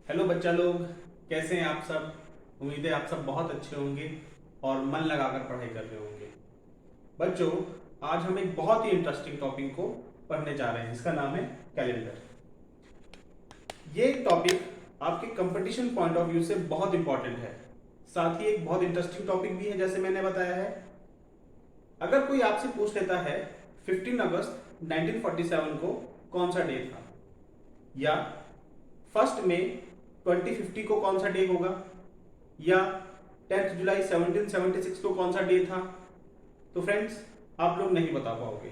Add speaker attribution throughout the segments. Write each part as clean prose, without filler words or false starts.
Speaker 1: Hello बच्चा लोग, कैसे हैं आप सब। उम्मीद है आप सब बहुत अच्छे होंगे और मन लगाकर पढ़ाई कर रहे होंगे। बच्चों, आज हम एक बहुत ही इंटरेस्टिंग टॉपिक को पढ़ने जा रहे हैं जिसका नाम है कैलेंडर। ये टॉपिक आपके कंपटीशन पॉइंट ऑफ व्यू से बहुत इंपॉर्टेंट है, साथ ही एक बहुत इंटरेस्टिंग टॉपिक भी है जैसे मैंने बताया है। अगर कोई आपसे पूछ लेता है 15 अगस्त 1947 को कौन सा डे था, या 1 मई 2050 को कौन सा डे होगा, या 10 जुलाई 1776 को कौन सा डे था, तो फ्रेंड्स आप लोग नहीं बता पाओगे।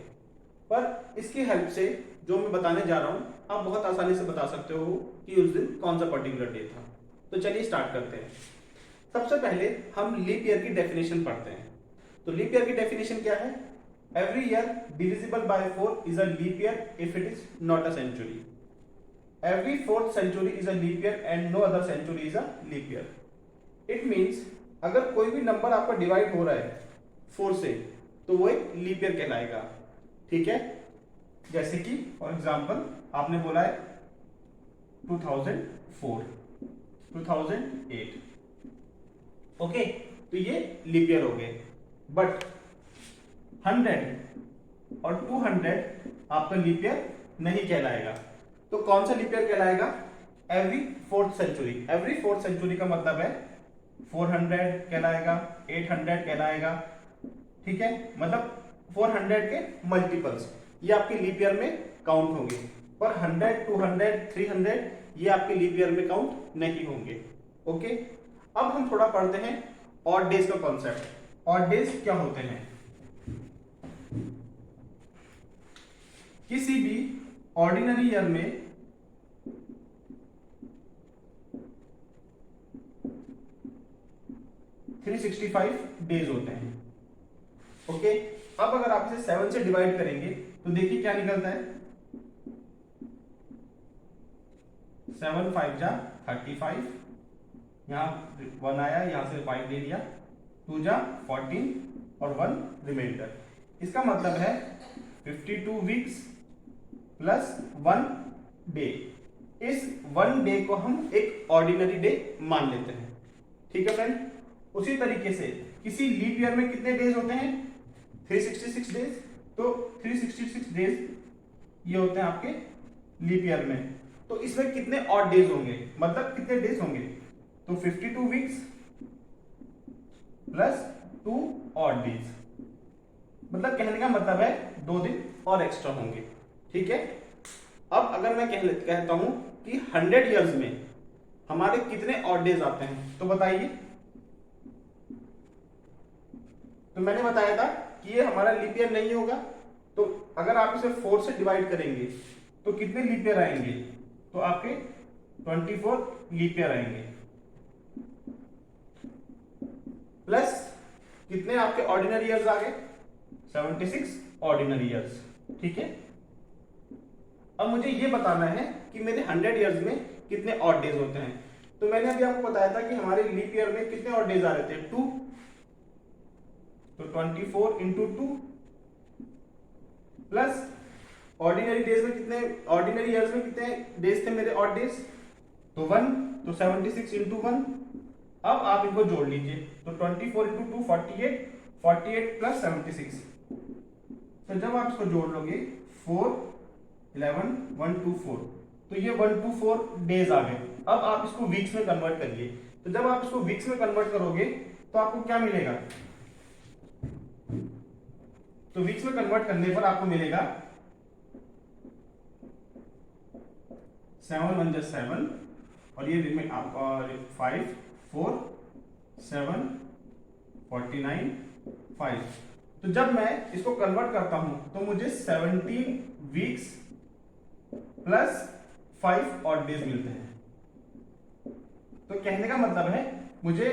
Speaker 1: पर इसकी हेल्प से जो मैं बताने जा रहा हूं आप बहुत आसानी से बता सकते हो कि उस दिन कौन सा पर्टिकुलर डे था। तो चलिए स्टार्ट करते हैं। सबसे पहले हम लीप ईयर की डेफिनेशन पढ़ते हैं। तो लीप ईयर की डेफिनेशन क्या है? Every year divisible by 4 is a leap year if it is not a century. Every fourth century is a leap year and no other century is a leap year. It means अगर कोई भी number आपका divide हो रहा है 4 से तो वो एक लीप ईयर कहलाएगा। ठीक है, जैसे कि फॉर एग्जांपल आपने बोला है 2004, 2008, ओके, तो ये लीप ईयर हो गए। बट 100 और 200 आपका लीप ईयर नहीं कहलाएगा। तो कौन सा लीप ईयर कहलाएगा? Every fourth century. Every fourth century का मतलब है 400 कहलाएगा, 800 कहलाएगा। ठीक है, मतलब 400 के मल्टीपल्स ये आपके लीप ईयर में काउंट होंगे, पर 100, 200, 300 ये आपके लीप ईयर में काउंट नहीं होंगे। ओके, अब हम थोड़ा पढ़ते हैं ऑड डेज का कॉन्सेप्ट। ऑड डेज क्या होते हैं? किसी भी ऑर्डिनरी ईयर में 365 डेज होते हैं। ओके, अब अगर आप इसे 7 से डिवाइड करेंगे तो देखिए क्या निकलता है। 7 5 जा 35, यहां 1 आया, यहां से 5 दे दिया, 2 जा 14 और 1 रिमाइंडर। इसका मतलब है 52 वीक्स प्लस 1 डे। इस 1 डे को हम एक ऑर्डिनरी डे मान लेते हैं। ठीक है फ्रेंड, उसी तरीके से किसी लीप ईयर में कितने डेज होते हैं? 366 डेज। तो 366 डेज ये होते हैं आपके लीप ईयर में। तो इसमें कितने ऑड डेज होंगे, मतलब कितने डेज होंगे? तो 52 वीक्स प्लस 2 ऑड डेज, मतलब कहने का मतलब है 2 दिन और एक्स्ट्रा होंगे। ठीक है, अब अगर मैं कहता हूं कि 100 ईयर्स में हमारे कितने ऑड डेज आते हैं, तो बताइए। तो मैंने बताया था कि ये हमारा लीप ईयर नहीं होगा, तो अगर आप इसे 4 से डिवाइड करेंगे तो कितने लीप ईयर आएंगे? तो आपके 24 लीप ईयर आएंगे, प्लस कितने आपके ऑर्डिनरी ईयर्स आ गए? 76 ऑर्डिनरी ईयर्स। ठीक है, अब मुझे ये बताना है कि मेरे 100 ईयर्स में कितने ऑड डेज होते हैं। तो मैंने अभी आपको बताया था कि हमारे लीप ईयर में कितने ऑड डेज आ रहे थे? 2। तो 24 इंटू 2 प्लस ऑर्डिनरी डेज में कितने, ऑर्डिनरी ईयर्स में कितने डेज थे मेरे ऑड डेज? तो 1, तो 76 इंटू 1। अब आप इनको जोड़ लीजिए, तो 24 इंटू 2 48, 48 प्लस 76। तो जब आप इसको जोड़ लोगे 4 11 124, तो ये 124 डेज आ गए। अब आप इसको वीक्स में कन्वर्ट करिए। तो जब आप इसको वीक्स में कन्वर्ट करोगे तो आपको क्या मिलेगा? तो वीक्स में कन्वर्ट करने पर आपको मिलेगा 7 1 7, और ये आपका 5 4 7 49 5। तो जब मैं इसको कन्वर्ट करता हूं तो मुझे 17 वीक्स प्लस 5 ऑड डेज मिलते हैं। तो कहने का मतलब है मुझे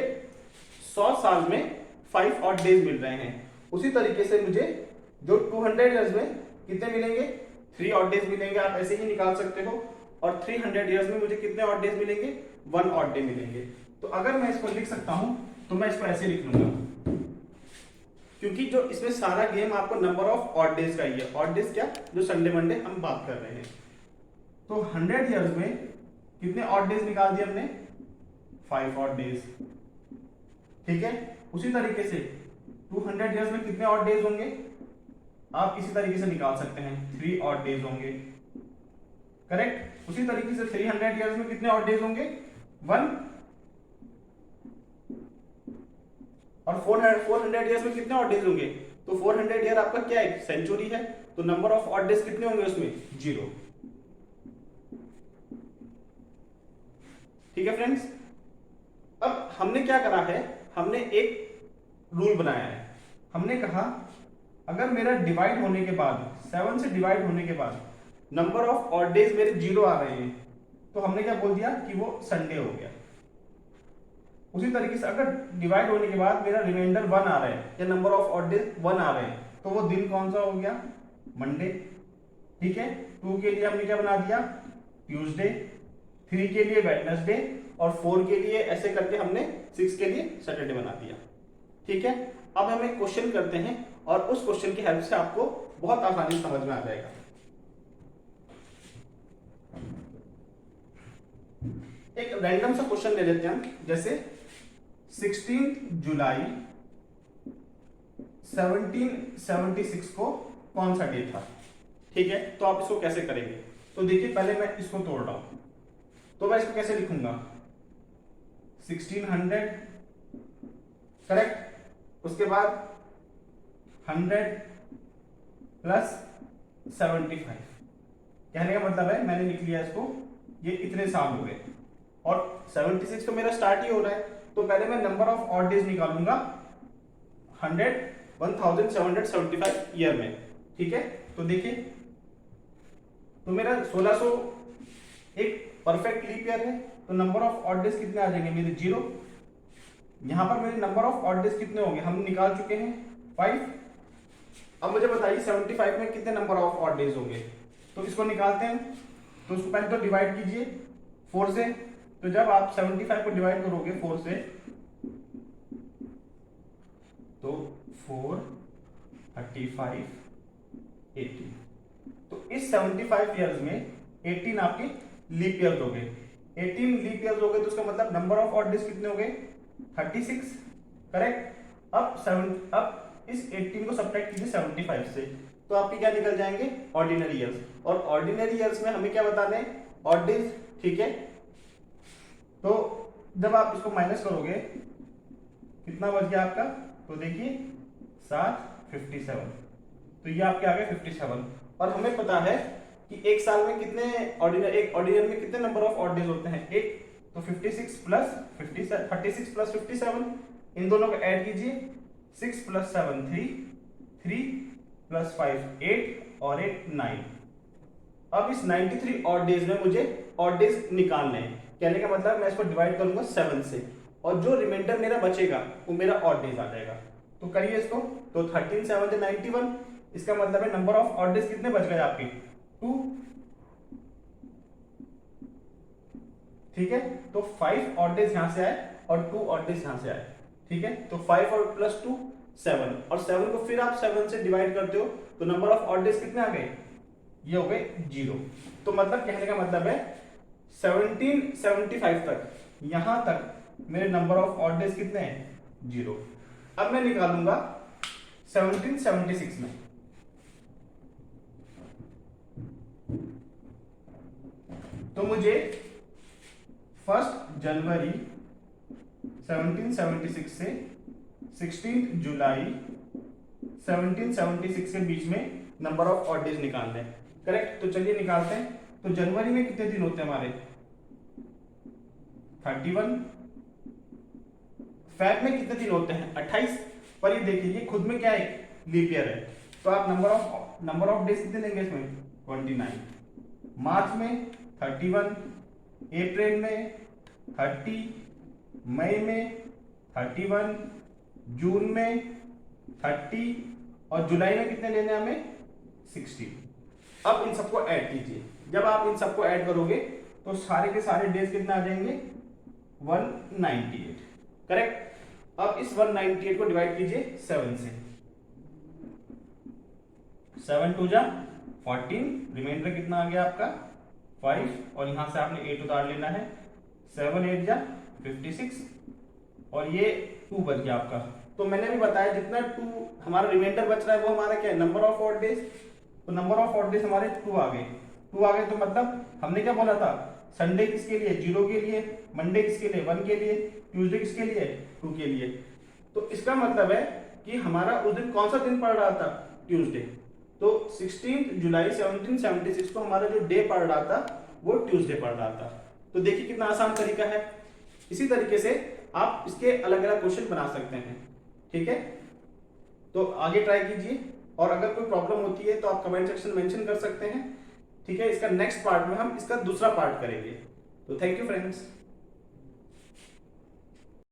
Speaker 1: 100 साल में 5 ऑड डेज मिल रहे हैं। उसी तरीके से मुझे जो 200 ईयर्स में कितने मिलेंगे? 3 ऑड डेज मिलेंगे। आप ऐसे ही निकाल सकते हो। और 300 ईयर्स में मुझे कितने ऑड डेज मिलेंगे? 1 ऑड डे मिलेंगे। तो अगर मैं इसको लिख सकता हूं तो मैं इसको ऐसे लिख लूंगा, क्योंकि जो इसमें सारा गेम आपको नंबर ऑफ ऑड डेज का ही है। ऑड डेज क्या? जो संडे मंडे हम बात कर रहे हैं। तो 100 ईयर्स में कितने ऑड डेज निकाल दिए हमने? 5 ऑड डेज। ठीक है, उसी तरीके से 200 ईयर्स में कितने ऑड डेज होंगे आप इसी तरीके से निकाल सकते हैं, 3 ऑड डेज होंगे। करेक्ट। उसी तरीके से 300 ईयर्स में कितने ऑड डेज होंगे? 1। और 400 ईयर्स में कितने ऑड डेज होंगे? तो 400 ईयर आपका क्या है? सेंचुरी है, तो नंबर ऑफ ऑड डेज कितने होंगे उसमें? 0। ठीक है फ्रेंड्स, अब हमने क्या करा है, हमने एक रूल बनाया है। हमने कहा अगर मेरा डिवाइड होने के बाद 7 से डिवाइड होने के बाद नंबर ऑफ ऑड डेज मेरे 0 आ रहे हैं, तो हमने क्या बोल दिया कि वो संडे हो गया। उसी तरीके से अगर डिवाइड होने के बाद मेरा रिमाइंडर 1 आ रहा है या नंबर ऑफ ऑड डेज 1 आ रहे हैं, तो वो दिन कौन सा हो गया? मंडे। ठीक है, 2 के लिए हमने क्या बना दिया? ट्यूसडे। 3 के लिए वेडनेसडे, और 4 के लिए ऐसे करके हमने 6 के लिए सैटरडे बना दिया। ठीक है, अब हम एक क्वेश्चन करते हैं और उस क्वेश्चन की हेल्प से आपको बहुत आसानी से समझ में आ जाएगा। एक रैंडम सा क्वेश्चन ले लेते हैं हम, जैसे 16 जुलाई 1776 को कौन सा डे था? ठीक है, तो आप इसको कैसे करेंगे? तो देखिए, पहले मैं इसको तोड़ रहा हूं, तो मैं इसको कैसे लिखूंगा? 1600, करेक्ट। उसके बाद 100 प्लस 75, कहने का मतलब है मैंने लिख लिया इसको, ये इतने साल हो गए, और 76 तो मेरा स्टार्ट ही हो रहा है, तो पहले मैं नंबर ऑफ ऑड डेज निकालूंगा 1775 ईयर में। ठीक है, तो देखिए, तो मेरा 1600 एक परफेक्ट लीप ईयर है, तो नंबर ऑफ ऑड डेज कितने आ जाएंगे मेरे? 0। यहां पर मेरे नंबर ऑफ ऑड डेज कितने होंगे? हम निकाल चुके हैं 5। अब मुझे बताइए 75 में कितने नंबर ऑफ ऑड डेज होंगे? तो इसको निकालते हैं। तो उसको पहले तो डिवाइड कीजिए 4 से। तो जब आप 75 को डिवाइड करोगे 4 से, तो 4, 35, 18, तो इस 75 ईयर्स में 18 आपके लीप ईयर्स हो गए। 18 लीप ईयर्स हो गए, तो उसका मतलब नंबर ऑफ ऑड डेज कितने हो गए? 36। करेक्ट। अब इस 18 को सब्ट्रैक्ट कीजिए 75 से, तो आपके क्या निकल जाएंगे? Ordinary years. और ऑर्डिनरी ईयर्स में हमें क्या बताना है? Odd days. ठीक है, तो जब आप इसको माइनस करोगे कितना बच गया आपका? तो देखिए 7, 57, तो ये आपके आ गए 57। और हमें पता है कि एक साल में कितने एक ऑर्डिनरी में कितने नंबर ऑफ ऑड डेज होते हैं? 1। तो 36 प्लस 57, इन दोनों को ऐड कीजिए। 6 प्लस 7 3, 3 प्लस 5 8, और 8 9। अब इस 93 ऑड डेज में मुझे ऑड डेज निकालने हैं। कहने का मतलब मैं इसको डिवाइड करूंगा 7 से, और जो रिमाइंडर मेरा बचेगा वो मेरा ऑड डेज आ जाएगा। तो करिए इसको। तो 13 7 91, इसका मतलब है नंबर ऑफ ऑड डेज कितने बच गए आपके? 2। ठीक है, तो 5 ऑड डेज यहां से आए और 2 ऑड डेज यहां से आए। ठीक है, तो 5 और प्लस 2 7, और 7 को फिर आप 7 से डिवाइड करते हो, तो नंबर ऑफ ऑड डेज कितने आ गए? ये हो गए 0। तो मतलब कहने का मतलब है 1775 तक, यहां तक मेरे नंबर ऑफ ऑड डेज कितने हैं? 0। अब मैं निकालूंगा 1776 में। तो मुझे 1 जनवरी 1776 से 16 जुलाई 1776 के बीच में नंबर ऑफ ऑड डेज निकालने हैं। करेक्ट, तो चलिए निकालते हैं। तो जनवरी में कितने दिन होते हैं हमारे? 31। फेब में कितने दिन होते हैं? 28। पर ये देखिए, ये खुद में क्या है? लीप ईयर है, तो आप नंबर ऑफ डेज कितने लेंगे इसमें? 29। मार्च में 31, अप्रैल में 30, मई में 31, जून में 30, और जुलाई में कितने लेने हमें? 60। अब इन सबको ऐड कीजिए। जब आप इन सबको ऐड करोगे तो सारे के सारे डेज कितने आ जाएंगे? 198। करेक्ट। अब इस 198 को डिवाइड कीजिए 7 से। 7 2 जा 14, रिमाइंडर कितना आ गया आपका? 5 और यहाँ से आपने 8 उतार लेना है, 7 8 जा 56 और ये 2 बच गया आपका। तो मैंने भी बताया जितना 2 हमारा रिमाइंडर बच रहा है वो हमारा क्या है, नंबर ऑफ ऑड डेज। तो नंबर ऑफ ऑड डेज हमारे 2 आ गए। 2 आ गए तो मतलब हमने क्या बोला था, संडे किसके लिए, 0 के लिए, मंडे किसके लिए, 1 के लिए, ट्यूसडे किसके लिए, 2 के लिए। तो इसका मतलब है कि हमारा उस दिन कौन सा दिन पड़ रहा था, ट्यूसडे। तो 16 जुलाई 1776 को हमारा जो डे पड़ रहा था वो ट्यूसडे पड़ रहा था। तो देखिए कितना आसान तरीका है। इसी तरीके से आप इसके अलग अलग क्वेश्चन बना सकते हैं। ठीक है, तो आगे ट्राई कीजिए और अगर कोई प्रॉब्लम होती है तो आप कमेंट सेक्शन में मेंशन कर सकते हैं। ठीक है, इसका नेक्स्ट पार्ट में हम इसका दूसरा पार्ट करेंगे। तो थैंक यू फ्रेंड्स।